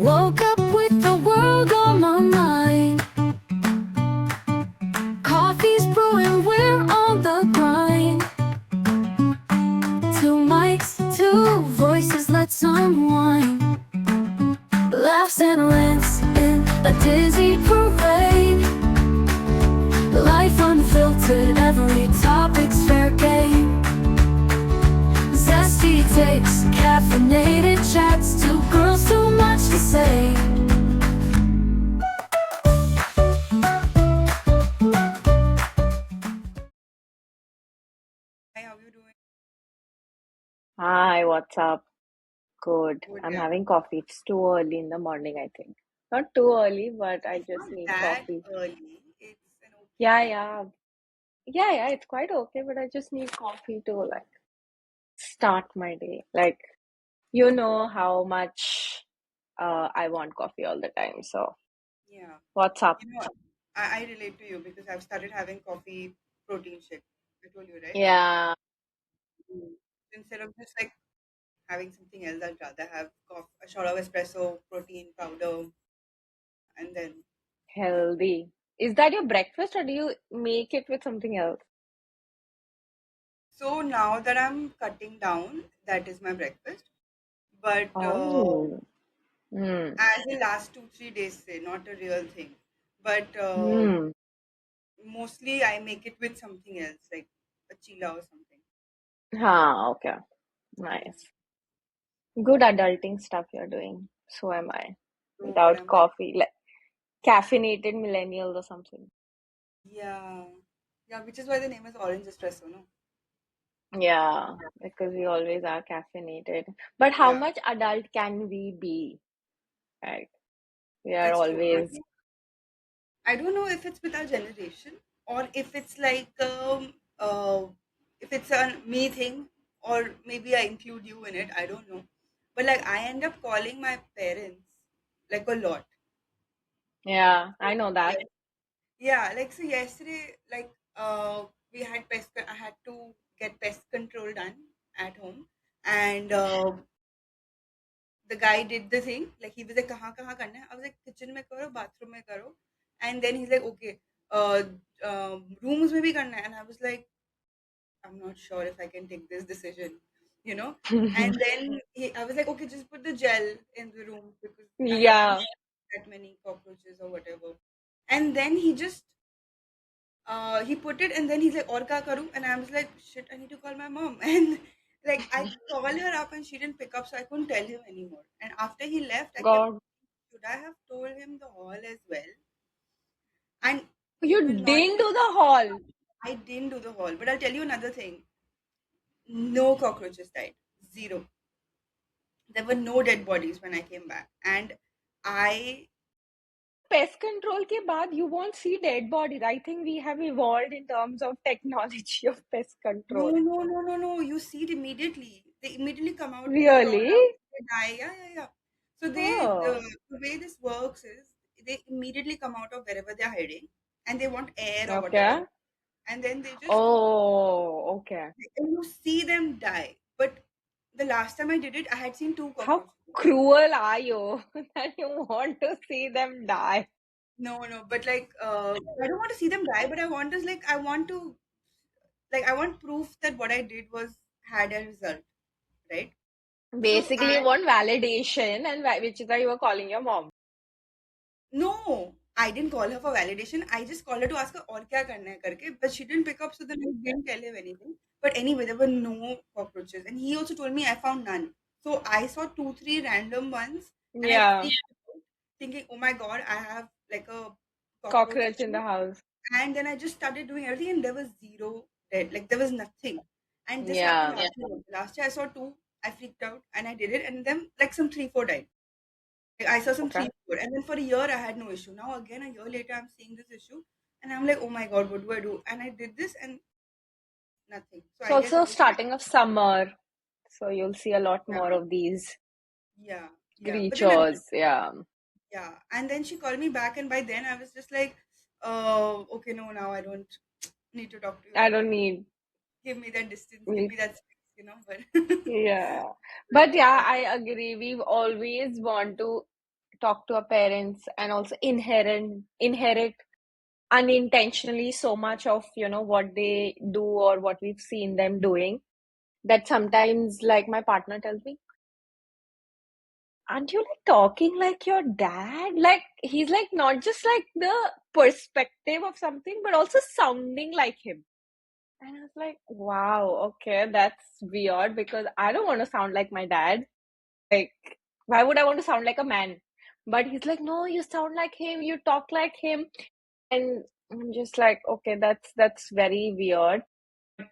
woke up with the world on my mind. Coffee's brewing, we're on the grind. Two mics, two voices, let's unwind. Laughs and rants in a dizzy parade. Life unfiltered, every topic's fair game. Zesty takes, caffeinated chats, two girls, too much to say. Hi, how you doing? Hi, what's up? Good. Good, I'm yeah. having coffee. It's too early in the morning, I think. Not too early, but I It's just not need that coffee. early. It's an okay Yeah, time. yeah. Yeah, it's quite okay, but I just need coffee to like start my day. Like, you know how much I want coffee all the time. So, Yeah. what's up? You know, I relate to you because I've started having coffee protein shake. I told you, right? Yeah, Mm. Instead of just like having something else, I'd rather have a shot of espresso, protein powder, and then yeah. healthy. Is that your breakfast or do you make it with something else? So now that I'm cutting down, that is my breakfast. But Oh. Hmm. as the last 2 3 days say, not a real thing. But Hmm. mostly I make it with something else, like a chila or something. Okay. Yeah. Nice. Good adulting stuff you're doing. So am I. So, but Without I'm like, coffee, like caffeinated millennials or something. yeah, yeah, which is why the name is Orange Espresso, no? Yeah, because we always are caffeinated. But how Yeah, much adult can we be? Right? We are that's true. always I don't know if it's with our generation or if it's like if it's a me thing or maybe I include you in it. I don't know, but like I end up calling my parents like a lot. yeah, I know that. Yeah, like so yesterday, like we had I had to get pest control done at home, and the guy did the thing. Like he was like, "कहाँ करना है?" I was like, "Kitchen में करो, bathroom में करो," and then he's like, "Okay, uh, rooms में भी करना है," and I was like, "I'm not sure if I can take this decision," you know. And then I was like, "Okay, just put the gel in the room because I don't want Yeah. that many cockroaches or whatever." And then he put it and then he's like, "Or kya karu?" And I was like, "Shit, I need to call my mom." And like I called her up and she didn't pick up, so I couldn't tell him anymore. And after he left, I kept, God, should I have told him the hall as well? And you you will not. didn't do the haul. I didn't do the hall, but I'll tell you another thing. No cockroaches died. Zero. There were no dead bodies when I came back, and I Pest control के बाद you won't see dead bodies. I think we have evolved in terms of technology of pest no, control. no, no, no, no. You see it immediately. They immediately come out. They crawl Really? out. They die. Yeah, yeah, yeah. So Oh, the way this works is they immediately come out of wherever they're hiding, and they want air or whatever, okay. and then they just Oh, okay. and you see them die. But the last time I did it, I had seen two How cockroaches. cruel are you that you want to see them die? No, no, but like I don't want to see them die, but I want is like I want to like I want proof that what I did was had a result, right? So Basically, I you want validation, and which is why you were calling your mom. no, I didn't call her for validation. I just called her to ask her और क्या करना है करके, but she didn't pick up, so then I didn't tell him anything. But anyway, there were no cockroaches, and he also told me I found none. So I saw 2 3 random ones, and I Yeah, freaked out, thinking, oh my god, I have like a cockroach cockroach in issue. the house. And then I just started doing everything, and there was zero dead, like there was nothing. And this happened Yeah. last year. Last year I saw two. I freaked out, and I did it, and then like some 3 4 died. Like, I saw some Okay. 3 4, and then for a year I had no issue. Now again a year later I'm seeing this issue, and I'm like, oh my god, what do I do? And I did this and nothing. So It's I guess also starting of summer, so you'll see a lot more yeah, of these yeah, yeah. But then creatures. Yeah. yeah, and then she called me back, and by then I was just like, okay, no, now I don't need to talk to you I don't anymore. need. Give me that distance, give me that space, you know. But Yeah. but But yeah, I agree. We've always want to talk to our parents and also inherit unintentionally so much of, what they do or what we've seen them doing, that sometimes, like, my partner tells me, aren't you like talking like your dad? Like, he's like not just like the perspective of something, but also sounding like him. And I was like, wow, okay, that's weird because I don't want to sound like my dad. Like, why would I want to sound like a man? But he's like, no, you sound like him, you talk like him. And I'm just like, okay, that's very weird.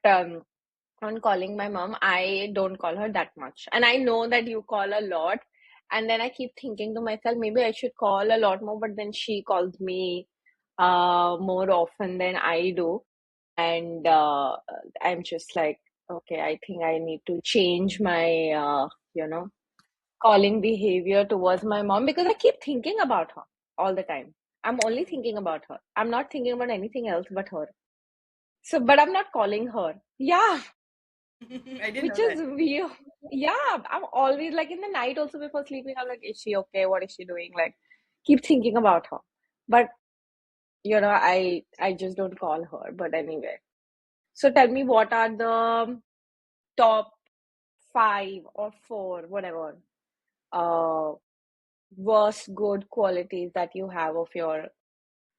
But on calling my mom, I don't call her that much. And I know that you call a lot. And then I keep thinking to myself, maybe I should call a lot more, but then she calls me more often than I do. And I'm just like, okay, I think I need to change my, calling behavior towards my mom because I keep thinking about her all the time. I'm only thinking about her. I'm not thinking about anything else but her. So, but I'm not calling her. Yeah, I didn't which know is that. weird. Yeah, I'm always like in the night also before sleeping, I'm like, is she okay? What is she doing? Like, keep thinking about her. But I just don't call her. But anyway. So tell me, what are the top five or four, whatever, uh worst good qualities that you have of your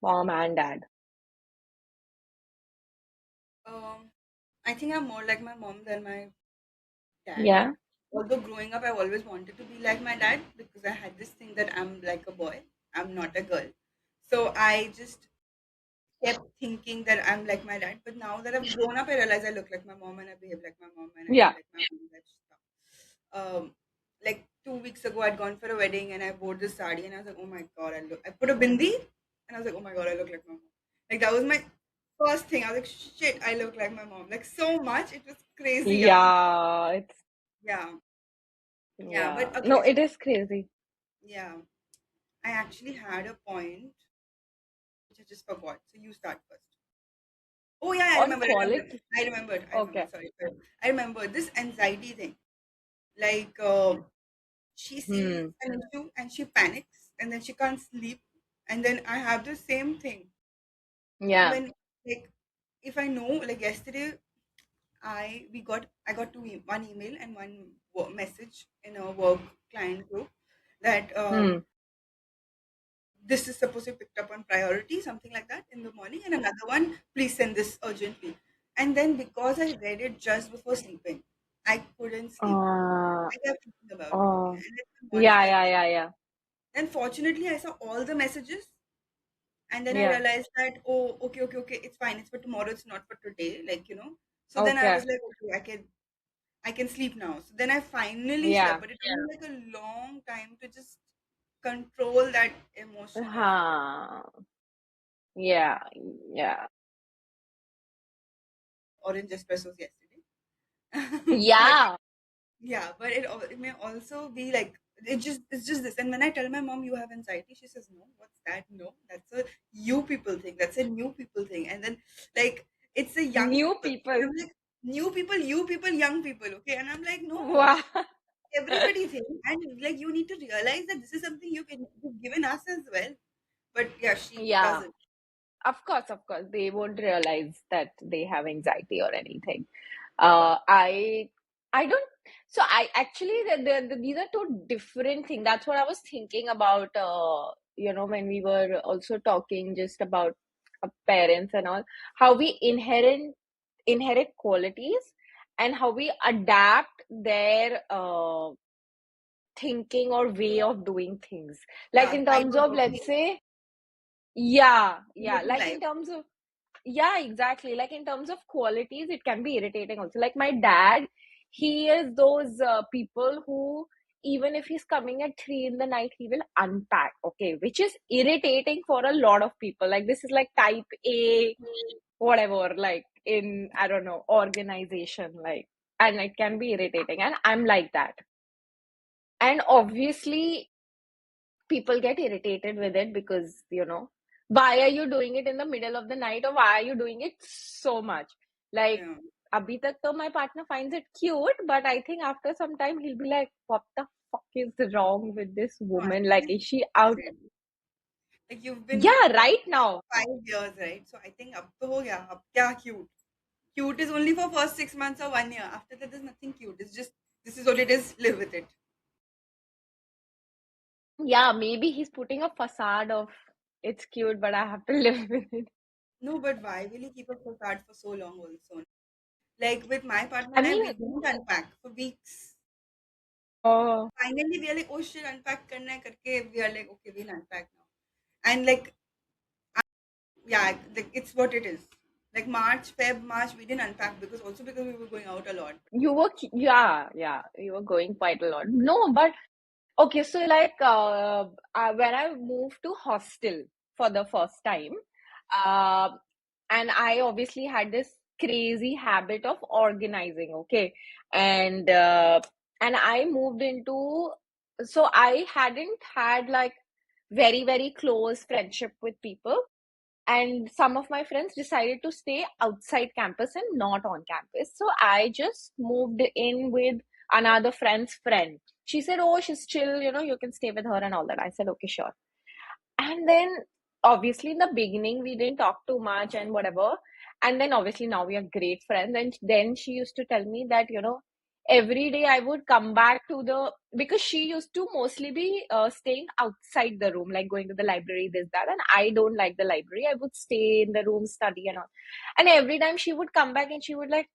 mom and dad? Um, I think I'm more like my mom than my dad. Yeah. Although growing up, I've always wanted to be like my dad because I had this thing that I'm like a boy, I'm not a girl. So I just kept thinking that I'm like my dad. But now that I've grown up, I realize I look like my mom and I behave like my mom and I Yeah. eat like my mom. That stuff. Like 2 weeks ago, I'd gone for a wedding and I wore this sari and I was like, oh my god, I put a bindi and I was like, oh my god, I look like my mom. Like that was my first thing. I was like, shit, I look like my mom. Like so much, it was crazy. Yeah, Yeah, it's yeah, yeah. yeah. But okay, No, it is crazy. yeah. I actually had a point which I just forgot. So you start first. Oh yeah, I On remember. I remember. quality. I remembered. I remember. Okay. Sorry. I remember this anxiety thing. Like she sees Hmm. an issue and she panics and then she can't sleep. And then I have the same thing Yeah. when like if I know like yesterday I got one email and one message in a work client group that Hmm. this is supposed to be picked up on priority, something like that in the morning, and another one, please send this urgently. And then because I read it just before sleeping, I couldn't sleep. Uh, I kept thinking about it. Okay. oh. And then in the morning, Yeah, I yeah, yeah, yeah. then fortunately I saw all the messages, and then I Yeah. realized that oh, okay, it's fine. It's for tomorrow. It's not for today. Like So then I Okay. was like, okay, I can sleep now. So then I finally slept, Yeah. but it took me like a long time to just control that emotion of Huh. Yeah. Yeah. orange espressos yesterday. But Yeah. but it may also be like it's just this. And when I tell my mom you have anxiety, she says, no, what's that? No, that's a you people thing. That's a new people thing. And then like it's a young New people. And people. I'm like, new people, you people, young people. Okay. And I'm like, no, Wow. everybody thinks. And like you need to realize that this is something you've given us as well. But yeah, she Yeah. doesn't. Of course, they won't realize that they have anxiety or anything. I don't. So I actually these are two different things. That's what I was thinking about. When we were also talking just about parents and all, how we inherit qualities and how we adapt their thinking or way of doing things. Like Yeah, in type terms of of, let's working, say, yeah, working like life. in terms of, yeah, exactly. Like in terms of qualities, it can be irritating also. Like my dad, he is those people who, even if he's coming at 3 in the night, he will unpack, okay, which is irritating for a lot of people. Like this is like type A, whatever, like in, I don't know, organization, like, and it can be irritating. And I'm like that. And obviously, people get irritated with it because why are you doing it in the middle of the night, or why are you doing it so much? Like, Yeah. abhi tak to my partner finds it cute, but I think after some time he'll be like, what the fuck is wrong with this No, I woman? think Like, it's is she out? different. Like you've been with Yeah, her right now. 5 years, right? So I think अब तो हो गया. अब क्या cute? Cute is only for first 6 months or 1 year. After that, there's nothing cute. It's just this is what it is. Live with it. Yeah, maybe he's putting a facade of it's cute, but I have to live with it. No, but why will he keep a facade for so long? Also, like with my partner I and I, mean, we didn't unpack for weeks. oh, Finally, we are like, oh shit, unpack करना है करके. We are like, okay, we'll unpack now. And like, yeah, like it's what it is. Like March, we didn't unpack because we were going out a lot. yeah, you were going quite a lot. No, but okay, so like when I moved to hostel for the first time, uh, and I obviously had this crazy habit of organizing, okay, and and I moved into, so I hadn't had like very close friendship with people, and some of my friends decided to stay outside campus and not on campus, so I just moved in with another friend's friend. She said, oh, she's chill, you can stay with her and all that. I said, okay, sure. And then obviously in the beginning we didn't talk too much and whatever, and then obviously now we are great friends. And then she used to tell me that, every day I would come back to the, because she used to mostly be staying outside the room, like going to the library, this that, and I don't like the library. I would stay in the room, study and all. And every time she would come back and she would like,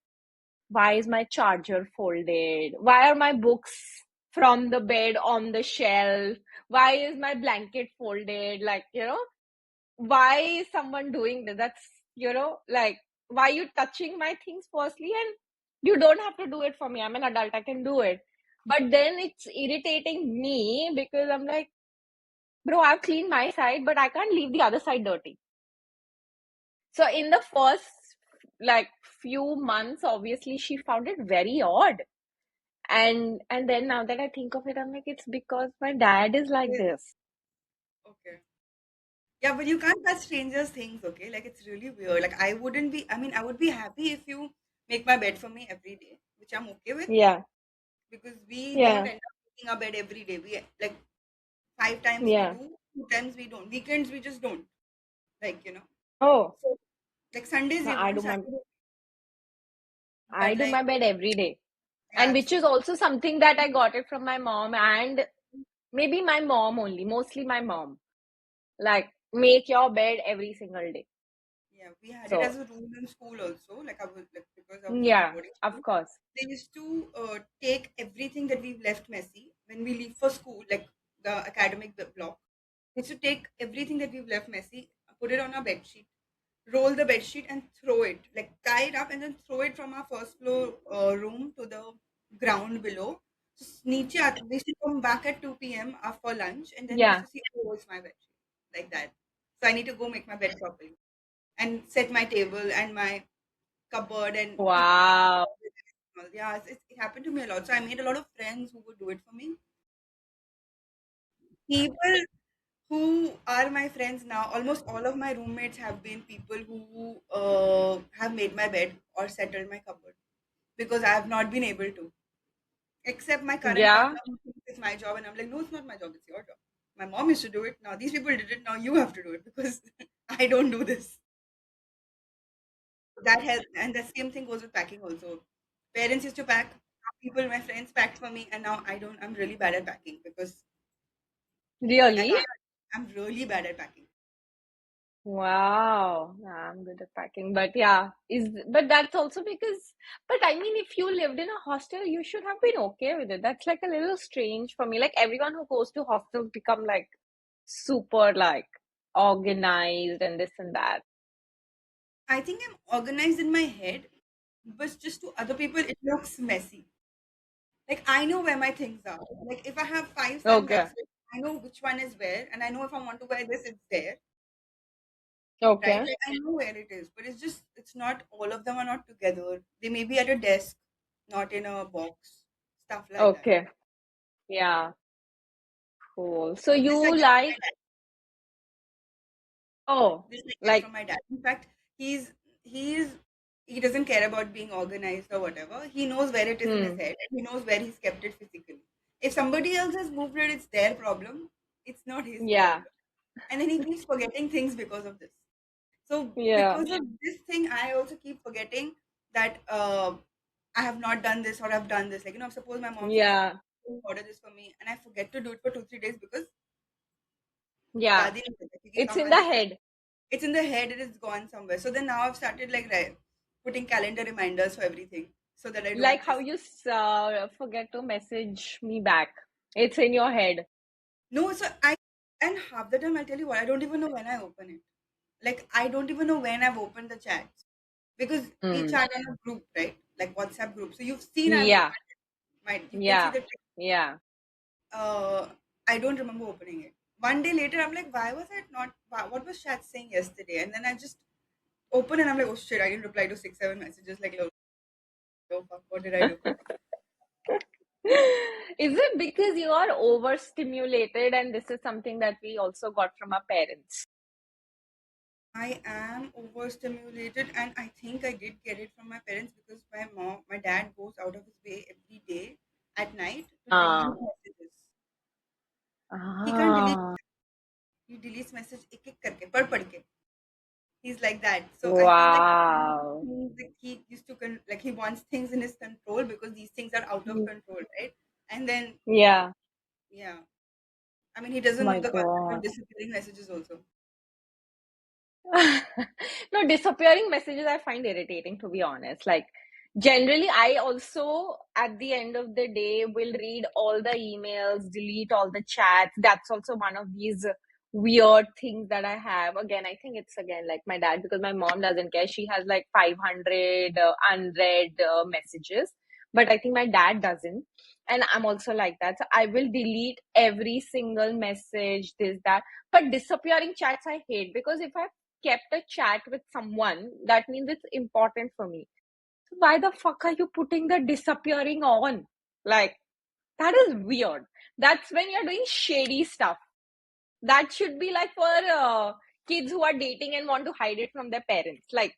why is my charger folded? Why are my books from the bed on the shelf? Why is my blanket folded? Like, why is someone doing this? That's, like, why are you touching my things firstly? And you don't have to do it for me. I'm an adult, I can do it. But then it's irritating me because I'm like, bro, I've cleaned my side, but I can't leave the other side dirty. So in the first like few months, obviously she found it very odd. And then now that I think of it, I'm like, it's because my dad is like Yes. this. Okay. Yeah, but you can't touch strangers' things, okay? Like it's really weird. Like I wouldn't be. I mean, I would be happy if you make my bed for me every day, which I'm okay with Yeah, because we don't yeah, end up making our bed every day. We like 5 times we yeah. do, 2 times we don't. Weekends we just don't. Like Oh, So like Sundays no, we don't, Saturday, I but do like my bed every day. And yeah. which is also something that I got it from my mom, and maybe my mom only, mostly my mom. Like, make your bed every single day. Yeah, we had it as So, a rule in school also. Like I was like because I was in a yeah, boarding of school, course. they used to take everything that we've left messy when we leave for school, like the academic block. They used to take everything that we've left messy, put it on our bed sheet, roll the bed sheet, and throw it, like tie it up and then throw it from our first floor room to the ground below. So we used to come back at 2 p.m. For lunch, and then we used Yeah. to see, oh, it's my bed sheet, like that. So I need to go make my bed properly and set my table and my cupboard and keep Wow. yeah, it happened to me a lot. So I made a lot of friends who would do it for me. People who are my friends now, almost all of my roommates have been people who have made my bed or settled my cupboard because I have not been able to. Except my current Yeah. partner who thinks it's my job, and I'm like, no, it's not my job, it's your job. My mom used to do it. Now these people did it. Now you have to do it because I don't do this. That has, and the same thing goes with packing also. Parents used to pack, people, my friends packed for me, and now I don't. I'm really bad at packing because I Really? can't. I'm really bad at packing. Wow. Nah, I'm good at packing. But yeah, but that's also because, but I mean, if you lived in a hostel, you should have been okay with it. That's like a little strange for me. Like everyone who goes to hostels become like super like organized and this and that. I think I'm organized in my head, but just to other people, it looks messy. Like I know where my things are. Like if I have five Okay. sunglasses, I know which one is where, and I know if I want to wear this, it's there, right? Okay. Like I know where it is, but it's not all of them are not together. They may be at a desk, not in a box, stuff like that. Okay. Yeah. Cool. So This you I get from my like, dad. oh, This I get like, from my dad. In fact, he's he doesn't care about being organized or whatever. He knows where it is in his hmm. head and he knows where he's kept it physically. If somebody else has moved it, it's their problem. It's not his Yeah. problem. And then he keeps forgetting things because of this. So Yeah. because of this thing, I also keep forgetting that I have not done this or I've done this. Like, suppose my mom says, Yeah. order this for me, and I forget to do it for 2-3 days because Yeah. याद ही नहीं रहता कि It's in कहाँ the से head. it's in the head, it is gone somewhere. So then now I've started like putting calendar reminders for everything so that I Like don't how miss. you forget to message me back. It's in your head. No, so and half the time I'll tell you what, I don't even know when I open it. Like I don't even know when I've opened the chats because we Mm. chat in a group, right? Like WhatsApp group. So you've seen I've Yeah. opened it. You can see Yeah. the Yeah. uh, I don't remember opening it. One day later, I'm like, why was it not? What was chat saying yesterday? And then I just open and I'm like, oh shit, I didn't reply to 6-7 messages. Like, oh fuck, what did I do? Is it because you are overstimulated and this is something that we also got from our parents? I am overstimulated, and I think I did get it from my parents because my dad goes out of his way every day at night to delete Ah. messages. He can't delete. Ah. He deletes message ek ek karke, pad ke. He's like that. So I feel like Wow. he used to like he wants things in his control because these things are out of control, right? And then Yeah. yeah, I mean he doesn't know My the concept of God. disappearing messages also. No, disappearing messages I find irritating, to be honest. Like, generally, I also, at the end of the day, will read all the emails, delete all the chats. That's also one of these weird things that I have. Again, I think it's again like my dad, because my mom doesn't care. She has like 500 unread messages, but I think my dad doesn't. And I'm also like that. So I will delete every single message, this, that. But disappearing chats I hate, because if I kept a chat with someone, that means it's important for me. So why the fuck are you putting the disappearing on? Like, that is weird. That's when you're doing shady stuff. That should be like for kids who are dating and want to hide it from their parents. Like,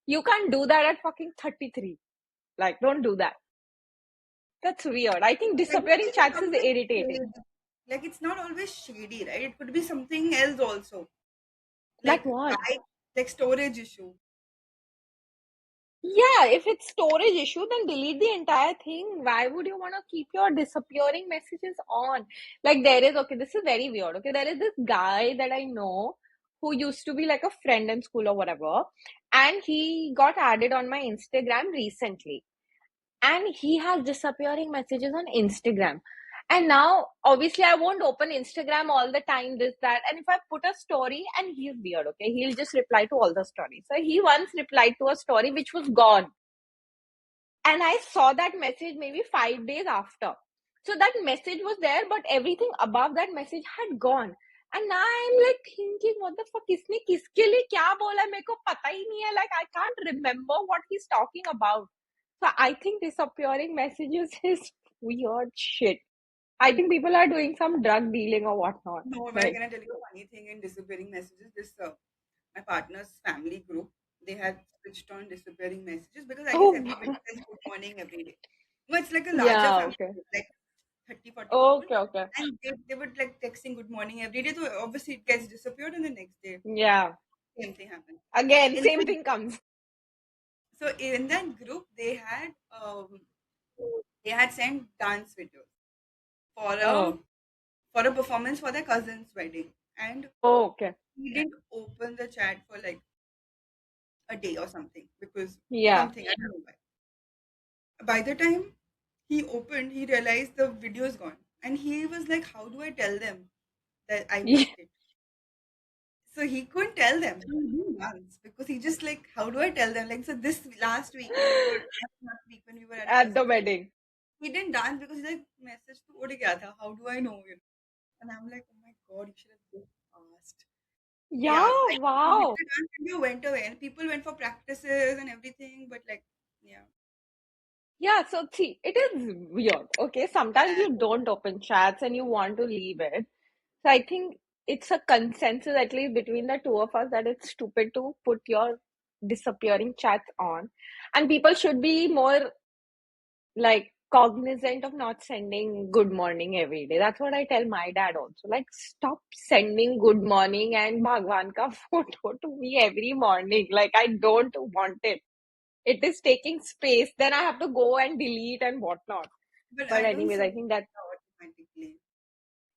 you can't do that at fucking 33. Like, don't do that. That's weird. I think Like, but disappearing it's not chats is always irritating. shady. Like it's not always shady, right? It could be something else also. Like Like what? like storage issue. Yeah, if it's storage issue, then delete the entire thing. Why would you want to keep your disappearing messages on? Like there is, okay, this is very weird. Okay, there is this guy that I know who used to be like a friend in school or whatever, and he got added on my Instagram recently, and he has disappearing messages on Instagram. And now, obviously, I won't open Instagram all the time, this, that. And if I put a story, and he's weird, okay, he'll just reply to all the stories. So he once replied to a story which was gone. And I saw that message maybe 5 days after. So that message was there, but everything above that message had gone. And now I'm like thinking, what the fuck? इसने किसके लिए क्या बोला मेरे को पता ही नहीं है. Like I can't remember what he's talking about. So I think disappearing messages is weird shit. I think people are doing some drug dealing or whatnot. No, but Like, can I tell you a funny thing in disappearing messages? This my partner's family group, they had switched on disappearing messages because I guess oh, everybody says good morning every day. No, it's like a larger yeah, family okay. group, like 30-40 people. Okay, okay. And they were like texting good morning every day. So obviously it gets disappeared and the next day Yeah. same thing happens. Again, In same that, thing comes. so in that group they had sent dance videos for Oh, a performance for their cousin's wedding. And oh, okay. he didn't open the chat for like a day or something because Yeah. something I don't know why. By the time he opened, he realized the video is gone, and he was like, "How do I tell them that I Yeah. missed it?" So he couldn't tell them. So he didn't dance because he just like, "How do I tell them?" Like so, this last week when we were last week when we were at a At the cousin's wedding, wedding. he didn't dance because he's like, "Message to उड़ गया था. How do I know?" And I'm like, "Oh my god, you should have just asked." Yeah, Yeah, like the wow. dance video went away, and people went for practices and everything, but like, yeah. Yeah, so see, it is weird. Okay, sometimes you don't open chats and you want to leave it. So I think it's a consensus, at least between the two of us, that it's stupid to put your disappearing chats on. And people should be more like cognizant of not sending good morning every day. That's what I tell my dad also. Like, stop sending good morning and Bhagwan ka photo to me every morning. Like, I don't want it. It is taking space. Then I have to go and delete and whatnot. But But I don't anyways, I send think that, automatically.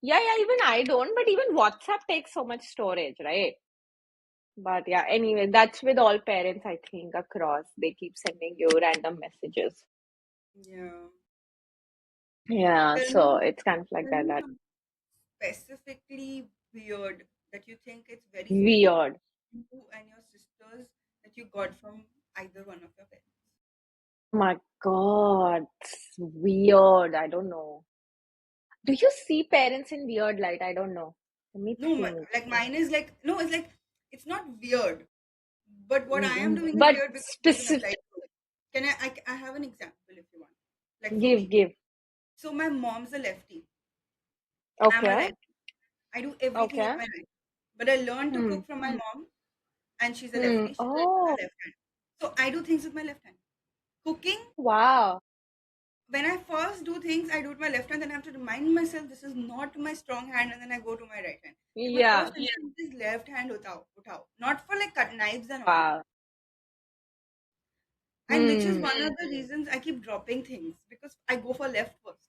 yeah, even I don't. But even WhatsApp takes so much storage, right? But yeah, anyway, that's with all parents, I think, across. They keep sending you random messages. Yeah. Yeah, Tell so me, it's kind of like tell that. me That something specifically weird that you think it's very specific weird. to you and your sisters that you got from either one of your parents. My God, it's weird. I don't know. Do you see parents in weird light? I don't know. Let me No, think. like mine is like no, it's like it's not weird, but what I am doing is But weird because it doesn't apply specific, to it. Can I have an example if you want. Like for give, me. give. So my mom's a lefty. I'm a Okay, right. I do everything with okay. my right. But I learned to Hmm, cook from my mom and she's a hmm. lefty. She's with Oh, her left hand. So I do things with my left hand. Cooking, wow. when I first do things, I do it with my left hand, then I have to remind myself this is not my strong hand, and then I go to my right hand. Like my Yeah, first instinct is left hand utao. Not for like cut knives and all. wow. And which is Hmm. one of the reasons I keep dropping things because I go for left first.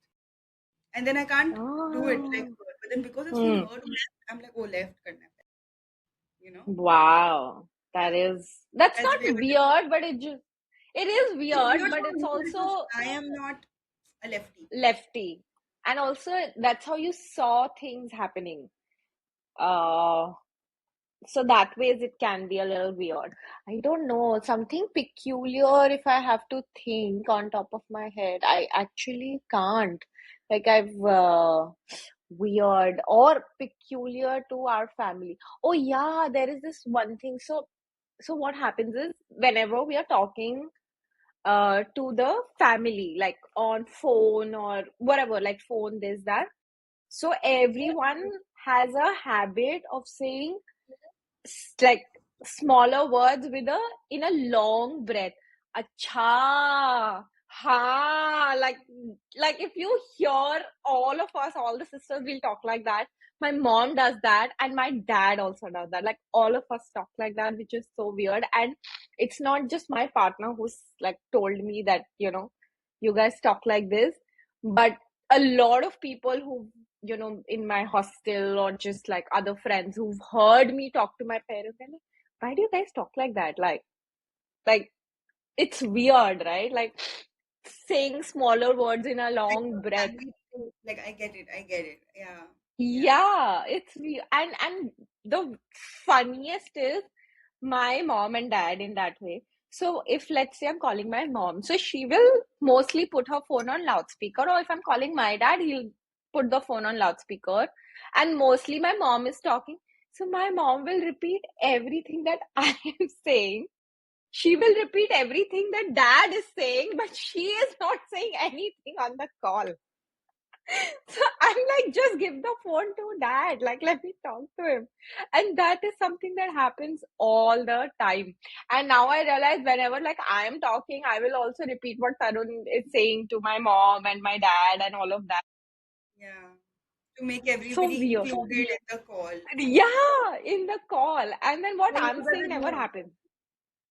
And then I can't do it like Oh, her. But then because I've seen hmm. her do left, I'm like, oh left karna hai, you know? Wow. Yeah. That's That's not weird. weird, but it is It's weird, weird but for it's me because also I am not a lefty. lefty. And also, that's how you saw things happening. Uh, so that ways it can be a little weird. I don't know, something peculiar if I have to think on top of my head. I actually can't. Like I've weird or peculiar to our family. Oh yeah, there is this one thing. So what happens is whenever we are talking to the family, like on phone or whatever, like phone, this, that. So everyone has a habit of saying like smaller words with a in a long breath. Acha, ha, like if you hear all of us, all the sisters will talk like that. My mom does that, and my dad also does that. Like all of us talk like that, which is so weird. And it's not just my partner who's like told me that, you guys talk like this, but a lot of people who in my hostel or just like other friends who've heard me talk to my parents, and like, why do you guys talk like that? Like it's weird, right? Like saying smaller words in a Like long a breath. family thing. Like I get it. I get it. Yeah. Yeah. Yeah, it's weird. And the funniest is my mom and dad in that way. So if let's say I'm calling my mom, so she will mostly put her phone on loudspeaker, or if I'm calling my dad, he'll put the phone on loudspeaker. And mostly my mom is talking. So my mom will repeat everything that I am saying. She will repeat everything that dad is saying, but she is not saying anything on the call. So I'm like, just give the phone to dad. Like, let me talk to him. And that is something that happens all the time. And now I realize whenever like I am talking, I will also repeat what Tarun is saying to my mom and my dad and all of that. Yeah. To make So everybody weird. included in the call. Yeah, in the call. And then what Oh, you I'm do that saying with never me happens. also.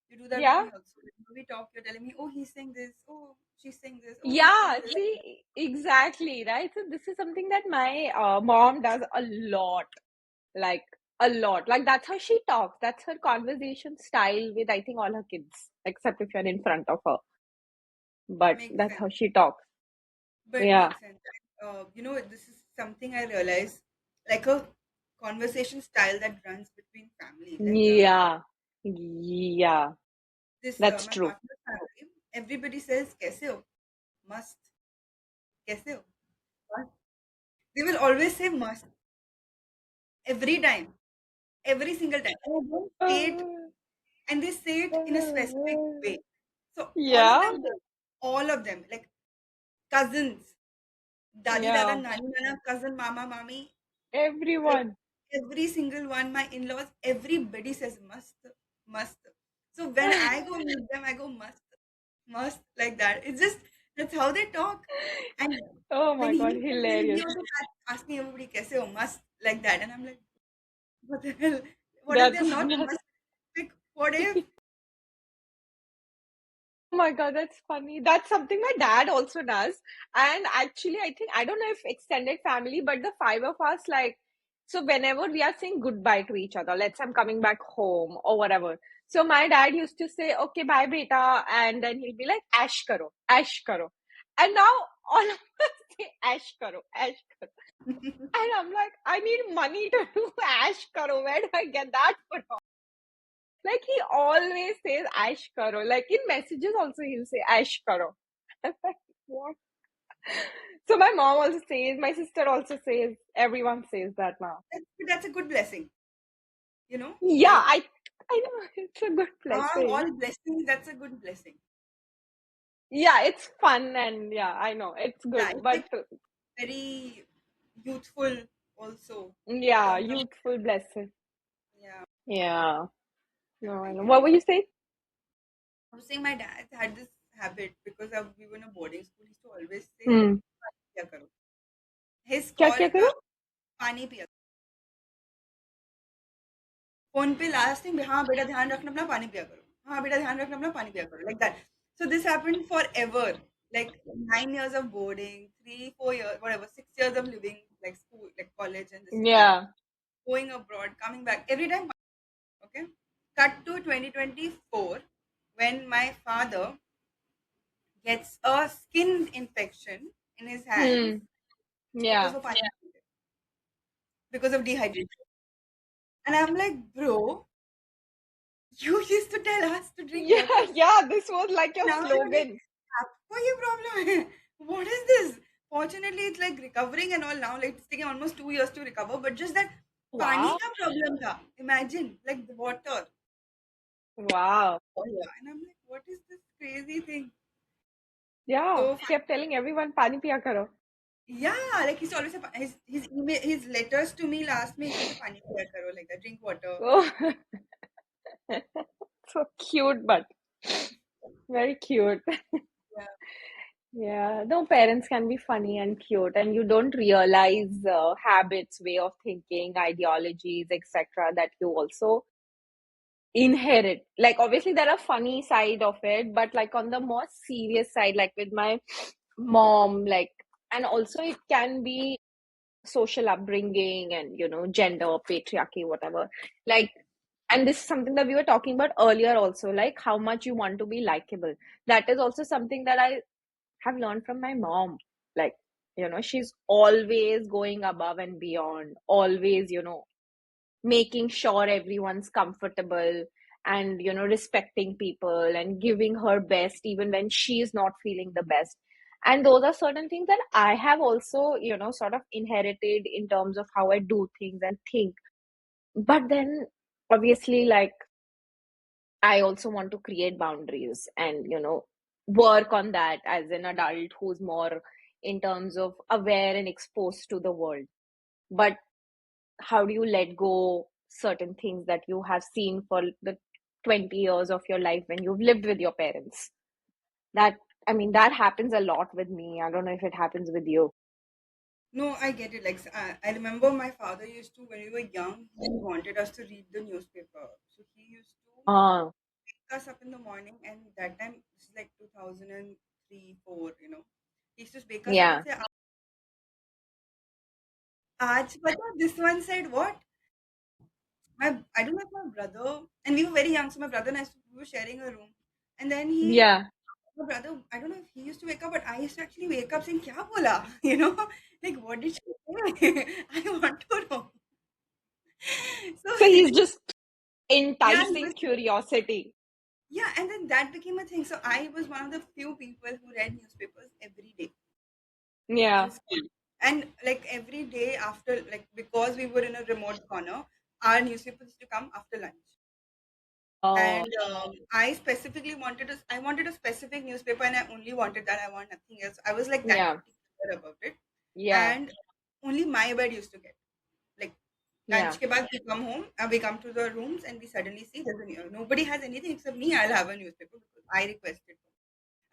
You do that with Yeah. me also. Whenever we talk, you're telling me, oh, he's saying this. Oh, she's saying this. Oh, he's saying Yeah, this. see, exactly, right? So this is something that my mom does a lot. Like a lot. Like that's how she talks. That's her conversation style with I think all her kids, except if you're in front of her. But Makes that's sense. how she talks. But it Yeah. makes sense. This is something I realized, like a conversation style that runs between families. And Yeah. Yeah. this, That's my true. partner's family, everybody says, "Kaise ho?" Must. "Kaise ho?" Must. They will always say must every time, every single time. And I don't say it, and they say it in a specific way. So Yeah. all of them, like cousins, dadi, dada, Yeah. nani, nana, cousin, mama, mami, like Everyone. every single one, my in-laws, everybody says must, must. So when I go meet them, I go must, must like that. It's just That's how they talk. And Oh when my he God, comes in, he hilarious. also starts asking everybody, "Kaise ho? Must?" like that. And I'm like, what the hell? What if That's they're not that's must? Like, what if? Oh my God, that's funny. That's something my dad also does. And actually, I think, I don't know if extended family, but the five of us, like, so whenever we are saying goodbye to each other, let's say I'm coming back home or whatever. So my dad used to say, okay, bye, beta. And then he'll be like, ash karo, ash karo. And now all of us say, ash karo, ash karo. And I'm like, I need money to do ash karo. Where do I get that from? Like he always says Ash Karo. Like in messages also he'll say Ash Karo. I'm like, what? So my mom also says, my sister also says, everyone says that now. That's a good blessing, Yeah, like I know it's a good among blessing. all blessings, that's a good blessing. Yeah, it's fun and yeah, I know it's Yeah, good. it's But like very youthful also in yeah, terms of, youthful blessing. yeah, Yeah. yeah, No, I I know. get What it. were you saying? I was saying my dad had this habit because we were in a boarding school. He used to always say, Hmm. "Pani piya karo." His क्या call क्या का करो? पानी पिया phone पे last time हाँ बेटा ध्यान रखना अपना पानी पिया करो हाँ बेटा ध्यान रखना अपना पानी पिया करो like that. So this happened forever, like 9 years of boarding, 3 4 years, whatever, 6 years of living, like school, like college and this and that, Yeah. going abroad, coming back every time. Okay, cut to 2024 when my father gets a skin infection in his hands Hmm. because Yeah. of because of dehydration. And I'm like, bro, you used to tell us to drink Yeah, water. yeah, this was like your Now you're like, slogan. आपको ये problem है? What is this? Fortunately, it's like recovering and all now. Like it's taking almost 2 years to recover. But just that पानी Wow. का problem था. Imagine, like the water. Wow. Oh yeah. And I'm like, what is this crazy thing? Yeah, So kept telling everyone pani piya karo. yeah, like he's always his email, his letters to me last में he used to say पानी पिया करो, like that, drink water. Oh, so cute, but very cute. Yeah. Yeah, no, parents can be funny and cute, and you don't realize habits, way of thinking, ideologies, etc., that you also inherit. Like, obviously, there are funny side of it, but like on the more serious side, like with my mom, like, and also it can be social upbringing and gender, patriarchy, whatever. Like, and this is something that we were talking about earlier also, like how much you want to be likable. That is also something that I have learned from my mom. Like, she's always going above and beyond, always, making sure everyone's comfortable and, respecting people and giving her best even when she's not feeling the best. And those are certain things that I have also, sort of inherited in terms of how I do things and think. But then, obviously, like, I also want to create boundaries and, work on that as an adult who's more in terms of aware and exposed to the world. But how do you let go certain things that you have seen for the 20 years of your life when you've lived with your parents? That, I mean, that happens a lot with me. I don't know if it happens with you. No, I get it. Like I remember my father used to, when we were young, he wanted us to read the newspaper. So he used to Uh, wake us up in the morning, and that time this is like 2003, 4. He used to wake us up and yeah, say, "Aaj pata, this one said what?" I don't know if my brother, and we were very young, so my brother and we were sharing a room, and then yeah. my brother, I don't know if he used to wake up, but I used to actually wake up saying, "Kya bola?" Like what did she say? I want to know. So So he's he, just yeah, he was, enticing curiosity. yeah, and then that became a thing. So I was one of the few people who read newspapers every day Yeah. in school. And like every day after, like because we were in a remote corner, our newspapers used to come after lunch. Oh, And I wanted a specific newspaper, and I only wanted that. I want nothing else. I was like that yeah, particular about it. yeah, And only my bed used to get, like, lunch yeah. ke baad we come to the rooms, and we suddenly see there's nobody has anything except me. I'll have a newspaper because I requested.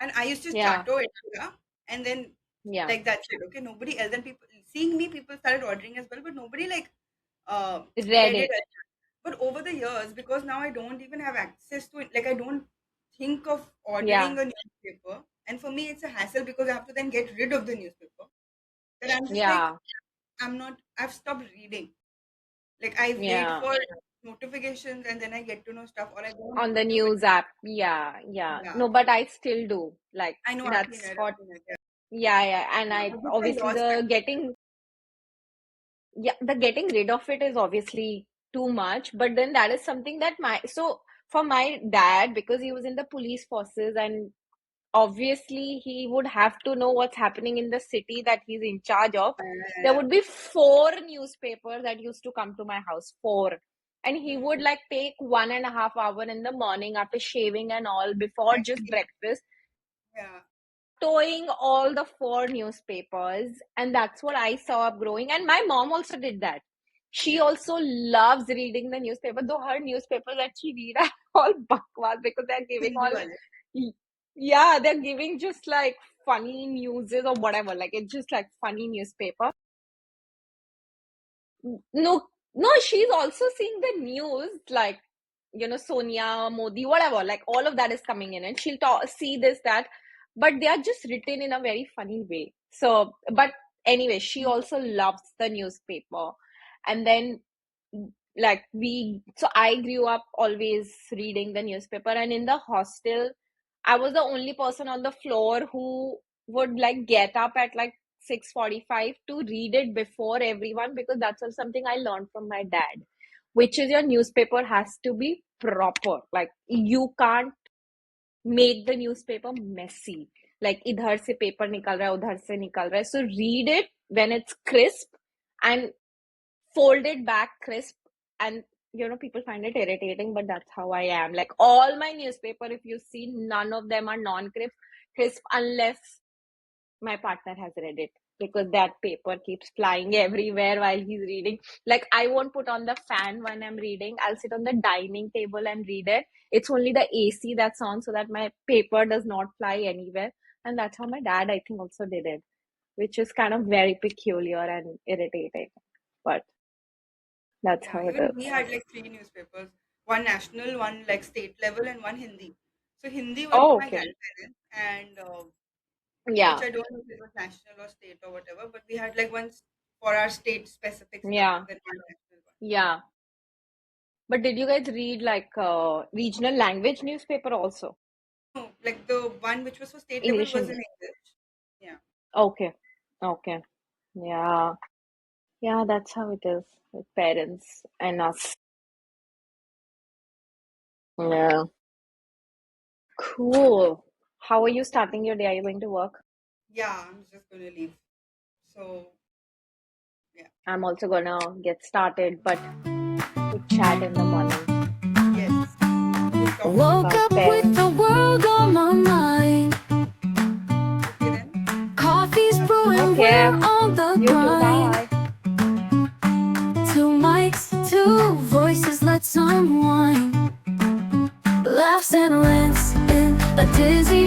And I used to Yeah. chato it, yeah, and then Yeah. like that's it. Okay, nobody else. Then people seeing me, people started ordering as well, but nobody like Read read it it. as well. But over the years, because now I don't even have access to it, like I don't think of Yeah. ordering a newspaper, and for me it's a hassle because I have to then get rid of the newspaper. Then I'm just like, Yeah. I'm not. I've stopped reading. Like I wait Yeah. for notifications and then I get to know stuff, or I go on On the YouTube. news app. Yeah. Yeah. Yeah, No, but I still do. Like, I know. I've seen that's it. what, I've seen it. Yeah. yeah. Yeah. And I But I obviously lost the that. getting, yeah, the getting rid of it is obviously too much. But then that is something that so for my dad, because he was in the police forces and obviously he would have to know what's happening in the city that he's in charge of. There Yeah. would be four newspapers that used to come to my house, four. And he would Mm, like take 1.5 hours in the morning after shaving and all before just exactly. breakfast, Yeah. towing all the four newspapers. And that's what I saw up growing. And my mom also did that. She Yeah. also loves reading the newspaper, though her newspapers that she read are all bakwas because they're giving Hindi all, wale. yeah, they're giving just like funny newses or whatever. Like it's just like funny newspaper. No, no, she's also seeing the news, like, Sonia, Modi, whatever, like all of that is coming in, and she'll see this, that, but they are just written in a very funny way. So, but anyway, she also loves the newspaper. And then, like, so I grew up always reading the newspaper, and in the hostel, I was the only person on the floor who would like get up at like 6:45 to read it before everyone, because that's also something I learned from my dad, which is your newspaper has to be proper. Like you can't make the newspaper messy. Like idhar se paper nikal raha hai, udhar se nikal raha hai. So read it when it's crisp and fold it back crisp. And people find it irritating, but that's how I am. Like all my newspaper, if you see, none of them are non-crisp unless my partner has read it, because that paper keeps flying everywhere while he's reading. Like I won't put on the fan when I'm reading. I'll sit on the dining table and read it. It's only the AC that's on so that my paper does not fly anywhere. And that's how my dad, I think, also did it, which is kind of very peculiar and irritating. But that's Yeah. how it Even we is. had like three newspapers, one national, one like state level, and one Hindi. So Hindi was Oh, my okay. grandparents, and which Yeah. I don't know if it was national or state or whatever, but we had like one for our state specific stuff Yeah. and then one national one. Yeah. But did you guys read like regional language newspaper also? No, like the one which was for state level English was and in English. Yeah. okay. Okay. Yeah. Yeah, that's how it is with parents and us. Yeah. Cool. How are you starting your day? Are you going to work? Yeah, I'm just gonna leave. So yeah. I'm also gonna get started, but we chat in the morning Yes. We'll talk. Woke about up with parents. the world on my mind. Okay then. Coffee's brewing, Okay. we're on the You too. grind. Bye. Two mics, two voices, let's unwind. Laughs and rants in a dizzy